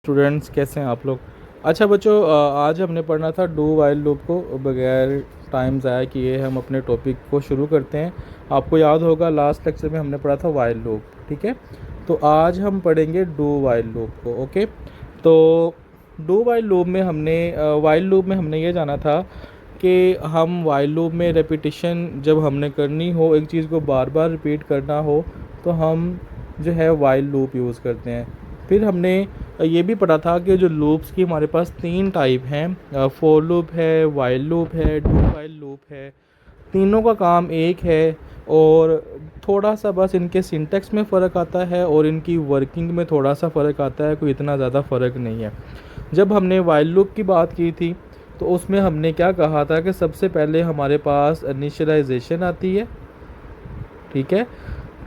Students कैसे हैं आप लोग। अच्छा बच्चों, आज हमने पढ़ना था डू वाइल लूप को। बगैर टाइम ज़ाया किए हम अपने टॉपिक को शुरू करते हैं। आपको याद होगा लास्ट लेक्चर में हमने पढ़ा था वाइल लूप, ठीक है। तो आज हम पढ़ेंगे डू वाइल लूप को। ओके, तो डू वाइल लूप में हमने ये जाना था कि हम वाइल लूप में रेपिटिशन जब हमने करनी हो, एक चीज़ को बार बार रिपीट करना हो, तो हम जो है वाइल लूप यूज़ करते हैं। फिर हमने ये भी पढ़ा था कि जो लूप्स की हमारे पास 3 टाइप हैं, फॉर लूप है, वाइल लूप है, डू वाइल लूप है। तीनों का काम एक है और थोड़ा सा बस इनके सिंटेक्स में फ़र्क आता है और इनकी वर्किंग में थोड़ा सा फ़र्क आता है, कोई इतना ज़्यादा फ़र्क नहीं है। जब हमने वाइल लूप की बात की थी तो उसमें हमने क्या कहा था कि सबसे पहले हमारे पास इनिशियलाइजेशन आती है, ठीक है।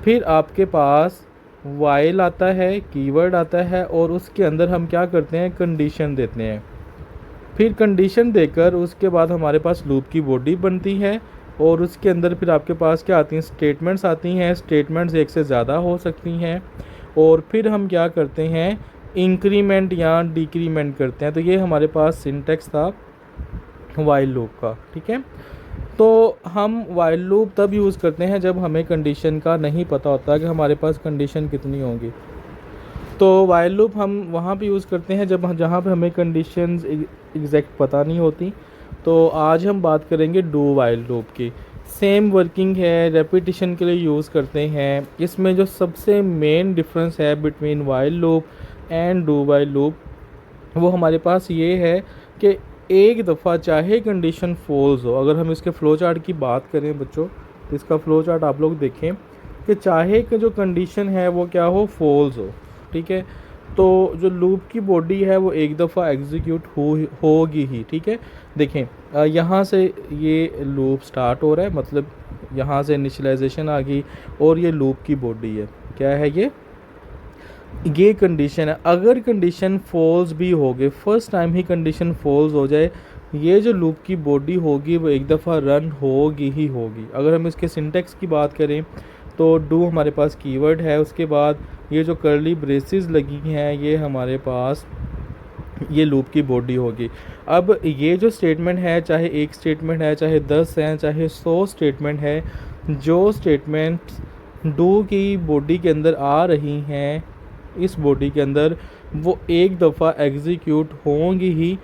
फिर आपके पास वाइल आता है, कीवर्ड आता है और उसके अंदर हम क्या करते हैं, कंडीशन देते हैं। फिर कंडीशन देकर उसके बाद हमारे पास लूप की बॉडी बनती है और उसके अंदर फिर आपके पास क्या आती हैं, स्टेटमेंट्स आती हैं। स्टेटमेंट्स एक से ज़्यादा हो सकती हैं और फिर हम क्या करते हैं, इंक्रीमेंट या डिक्रीमेंट करते हैं। तो ये हमारे पास सिंटेक्स था वाइल लूप का, ठीक है। तो हम वाइल लूप तब यूज़ करते हैं जब हमें कंडीशन का नहीं पता होता कि हमारे पास कंडीशन कितनी होंगी। तो वाइल लूप हम वहाँ पे यूज़ करते हैं जहाँ पे हमें कंडीशंस एग्जैक्ट पता नहीं होती। तो आज हम बात करेंगे डू वाइल लूप की। सेम वर्किंग है, रेपिटिशन के लिए यूज़ करते हैं। इसमें जो सबसे मेन डिफरेंस है between while loop and do while loop, वो हमारे पास ये है कि एक दफ़ा चाहे कंडीशन फॉल्स हो, अगर हम इसके फ़्लो चार्ट की बात करें बच्चों, तो इसका फ़्लो चार्ट आप लोग देखें कि चाहे कि जो कंडीशन है वो क्या हो, फॉल्स हो, ठीक है। तो जो लूप की बॉडी है वो एक दफ़ा एग्जीक्यूट होगी ही, ठीक है। देखें, यहाँ से ये लूप स्टार्ट हो रहा है, मतलब यहाँ से इनिशियलाइजेशन आ गई और ये लूप की बॉडी है। क्या है ये कंडीशन है। अगर कंडीशन फॉल्स भी हो गई, फर्स्ट टाइम ही कंडीशन फॉल्स हो जाए, ये जो लूप की बॉडी होगी वो एक दफ़ा रन होगी ही होगी। अगर हम इसके सिंटेक्स की बात करें तो डू हमारे पास कीवर्ड है, उसके बाद ये जो कर्ली ब्रेसेस लगी हैं ये हमारे पास ये लूप की बॉडी होगी। अब ये जो स्टेटमेंट है, चाहे एक स्टेटमेंट है, चाहे 10 हैं, चाहे 100 स्टेटमेंट है, जो स्टेटमेंट्स डू की बॉडी के अंदर आ रही हैं इस बॉडी के अंदर, वो एक दफ़ा एग्जीक्यूट होंगी ही,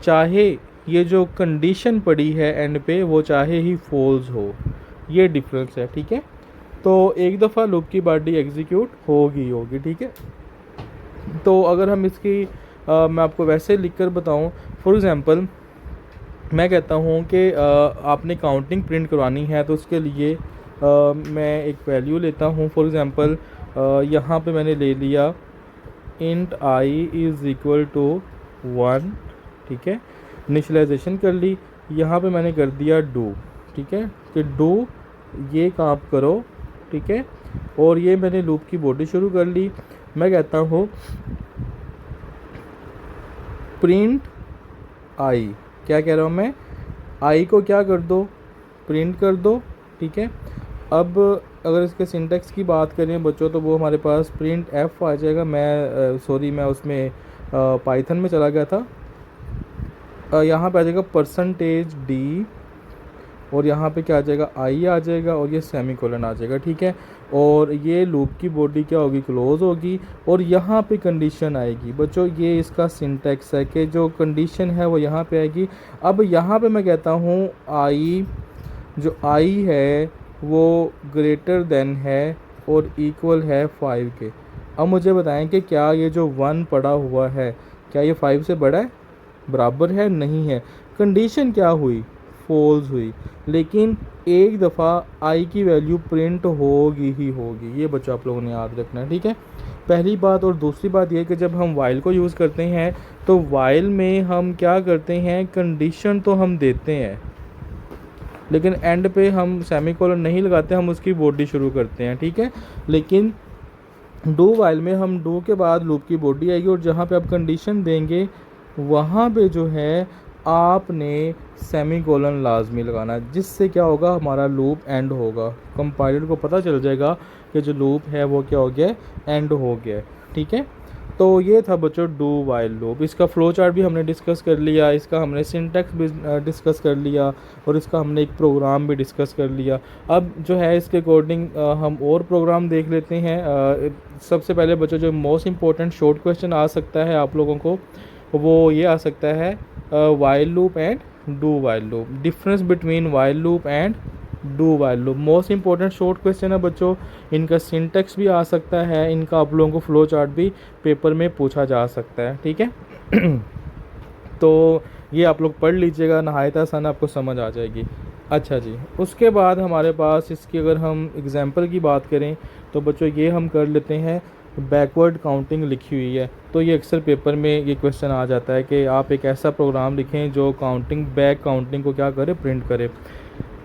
चाहे ये जो कंडीशन पड़ी है एंड पे वो चाहे ही फॉल्स हो। ये डिफरेंस है, ठीक है। तो एक दफ़ा लूप की बॉडी एग्जीक्यूट होगी, ठीक है। तो अगर हम इसकी मैं आपको वैसे लिख कर बताऊँ, फॉर एग्ज़ाम्पल मैं कहता हूँ कि आपने काउंटिंग प्रिंट करवानी है, तो उसके लिए मैं एक वैल्यू लेता हूँ। फॉर एग्ज़ाम्पल यहाँ पे मैंने ले लिया int I is equal to 1, ठीक है। इनिशियलाइजेशन कर ली, यहाँ पे मैंने कर दिया डू, ठीक है, कि डू ये काम करो, ठीक है। और ये मैंने लूप की बॉडी शुरू कर ली। मैं कहता हूँ प्रिंट आई, क्या कह रहा हूँ मैं, आई को क्या कर दो, प्रिंट कर दो, ठीक है। अब अगर इसके सिंटेक्स की बात करें बच्चों, तो वो हमारे पास प्रिंट एफ आ जाएगा। मैं उसमें पाइथन में चला गया था। यहाँ पे आ जाएगा परसेंटेज डी और यहाँ पे क्या आ जाएगा, आई आ जाएगा और ये सेमीकोलन आ जाएगा, ठीक है। और ये लूप की बॉडी क्या होगी, क्लोज होगी और यहाँ पे कंडीशन आएगी। बच्चों ये इसका सिंटेक्स है कि जो कंडीशन है वो यहाँ पे आएगी। अब यहाँ पे मैं कहता हूँ आई, जो आई है वो ग्रेटर देन है और इक्वल है 5 के। अब मुझे बताएं कि क्या ये जो 1 पड़ा हुआ है, क्या ये 5 से बड़ा है, बराबर है, नहीं है। कंडीशन क्या हुई, फॉल्स हुई, लेकिन एक दफ़ा आई की वैल्यू प्रिंट होगी ही होगी। ये बच्चों आप लोगों ने याद रखना है, ठीक है। पहली बात। और दूसरी बात ये कि जब हम वाइल को यूज़ करते हैं तो वाइल में हम क्या करते हैं, कंडीशन तो हम देते हैं लेकिन एंड पे हम सेमीकोलन नहीं लगाते, हम उसकी बॉडी शुरू करते हैं, ठीक है। लेकिन डू वाइल में हम डू के बाद लूप की बॉडी आएगी और जहाँ पे आप कंडीशन देंगे वहाँ पे जो है आपने सेमीकोलन लाजमी लगाना है, जिससे क्या होगा, हमारा लूप एंड होगा। कंपाइलर को पता चल जाएगा कि जो लूप है वो क्या हो गया, एंड हो गया, ठीक है। तो ये था बच्चों डू वाइल लूप। इसका फ्लो चार्ट भी हमने डिस्कस कर लिया, इसका हमने सिंटैक्स भी डिस्कस कर लिया, और इसका हमने एक प्रोग्राम भी डिस्कस कर लिया। अब जो है इसके अकॉर्डिंग हम और प्रोग्राम देख लेते हैं। सबसे पहले बच्चों जो मोस्ट इंपॉर्टेंट शॉर्ट क्वेश्चन आ सकता है आप लोगों को, वो ये आ सकता है while loop and do while loop, difference between while loop and do while loop. Most important short question है बच्चों। इनका सिंटेक्स भी आ सकता है, इनका आप लोगों को फ्लो चार्ट भी पेपर में पूछा जा सकता है, ठीक है। तो ये आप लोग पढ़ लीजिएगा, नहायत आसान आपको समझ आ जाएगी। अच्छा जी, उसके बाद हमारे पास इसकी अगर हम एग्जांपल की बात करें तो बच्चों ये हम कर लेते हैं, बैकवर्ड काउंटिंग लिखी हुई है। तो ये अक्सर पेपर में ये क्वेश्चन आ जाता है कि आप एक ऐसा प्रोग्राम लिखें जो काउंटिंग, बैक काउंटिंग को क्या करे, प्रिंट करे।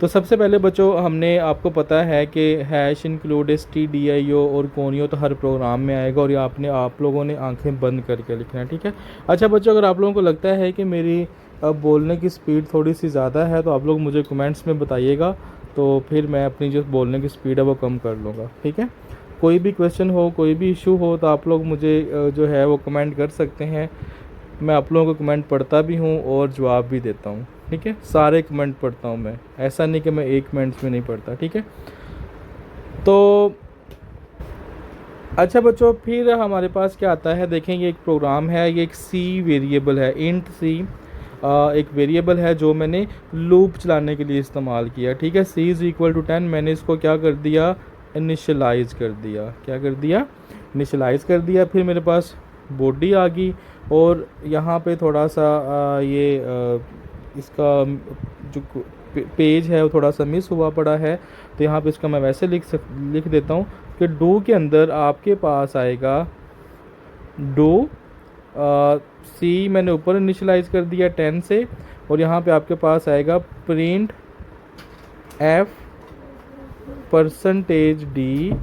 तो सबसे पहले बच्चों हमने, आपको पता है कि हैश इंक्लूड stdio और कोनियो तो हर प्रोग्राम में आएगा, और ये आप लोगों ने आंखें बंद करके लिखना है, ठीक है। अच्छा बच्चों, अगर आप लोगों को लगता है कि मेरी अब बोलने की स्पीड थोड़ी सी ज़्यादा है तो आप लोग मुझे कमेंट्स में बताइएगा, तो फिर मैं अपनी जो बोलने की स्पीड है वो कम कर लूँगा, ठीक है। कोई भी क्वेश्चन हो, कोई भी इशू हो तो आप लोग मुझे जो है वो कमेंट कर सकते हैं। मैं आप लोगों को कमेंट पढ़ता भी हूँ और जवाब भी देता हूँ, ठीक है। सारे कमेंट पढ़ता हूँ मैं, ऐसा नहीं कि मैं एक कमेंट्स में नहीं पढ़ता, ठीक है। तो अच्छा बच्चों, फिर हमारे पास क्या आता है, देखें ये एक प्रोग्राम है, ये एक सी वेरिएबल है, इंट सी एक वेरिएबल है जो मैंने लूप चलाने के लिए इस्तेमाल किया, ठीक है। सी इज़ इक्वल टू 10, मैंने इसको क्या कर दिया, इनिशियलाइज़ कर दिया। क्या कर दिया, इनिशियलाइज़ कर दिया। फिर मेरे पास बॉडी आ गई, और यहाँ पे थोड़ा सा इसका जो पेज है वो थोड़ा सा मिस हुआ पड़ा है, तो यहाँ पे इसका मैं वैसे लिख देता हूँ कि डू के अंदर आपके पास आएगा डू सी, मैंने ऊपर इनिशियलाइज़ कर दिया 10 से, और यहाँ पे आपके पास आएगा प्रिंट एफ %d,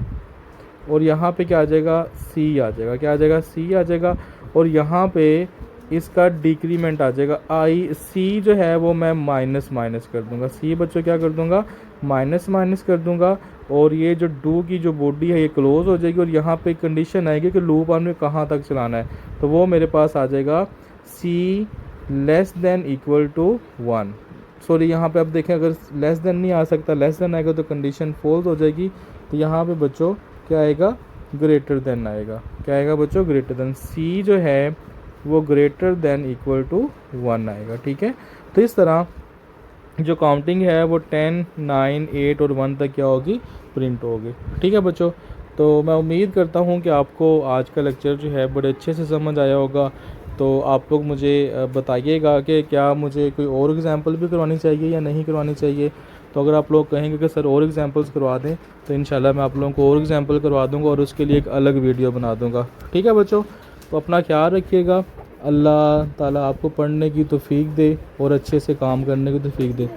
और यहाँ पे क्या आ जाएगा, सी आ जाएगा। क्या आ जाएगा, सी आ जाएगा। और यहाँ पे इसका डिक्रीमेंट आ जाएगा आई, सी जो है वो मैं माइनस कर दूंगा। सी बच्चों क्या कर दूंगा, माइनस कर दूंगा। और ये जो डू की जो बॉडी है ये क्लोज हो जाएगी, और यहाँ पे कंडीशन आएगी कि लूप आपने कहाँ तक चलाना है, तो वो मेरे पास आ जाएगा C less than equal to 1। Sorry, यहाँ पे आप देखें अगर लेस देन नहीं आ सकता, लेस देन आएगा तो कंडीशन फॉल्स हो जाएगी। तो यहाँ पे बच्चों क्या आएगा, ग्रेटर देन आएगा। क्या आएगा बच्चों, ग्रेटर देन। सी जो है वो ग्रेटर देन इक्वल टू 1 आएगा, ठीक है। तो इस तरह जो काउंटिंग है वो 10, 9, 8 और 1 तक क्या होगी, प्रिंट होगी, ठीक है बच्चों। तो मैं उम्मीद करता हूँ कि आपको आज का लेक्चर जो है बड़े अच्छे से समझ आया होगा। तो आप लोग मुझे बताइएगा कि क्या मुझे कोई और एग्जांपल भी करवानी चाहिए या नहीं करवानी चाहिए। तो अगर आप लोग कहेंगे कि सर और एग्जांपल्स करवा दें तो इंशाल्लाह मैं आप लोगों को और एग्जांपल करवा दूंगा और उसके लिए एक अलग वीडियो बना दूंगा, ठीक है बच्चों। तो अपना ख्याल रखिएगा, अल्लाह ताला आपको पढ़ने की तौफीक दे और अच्छे से काम करने की तौफीक दे।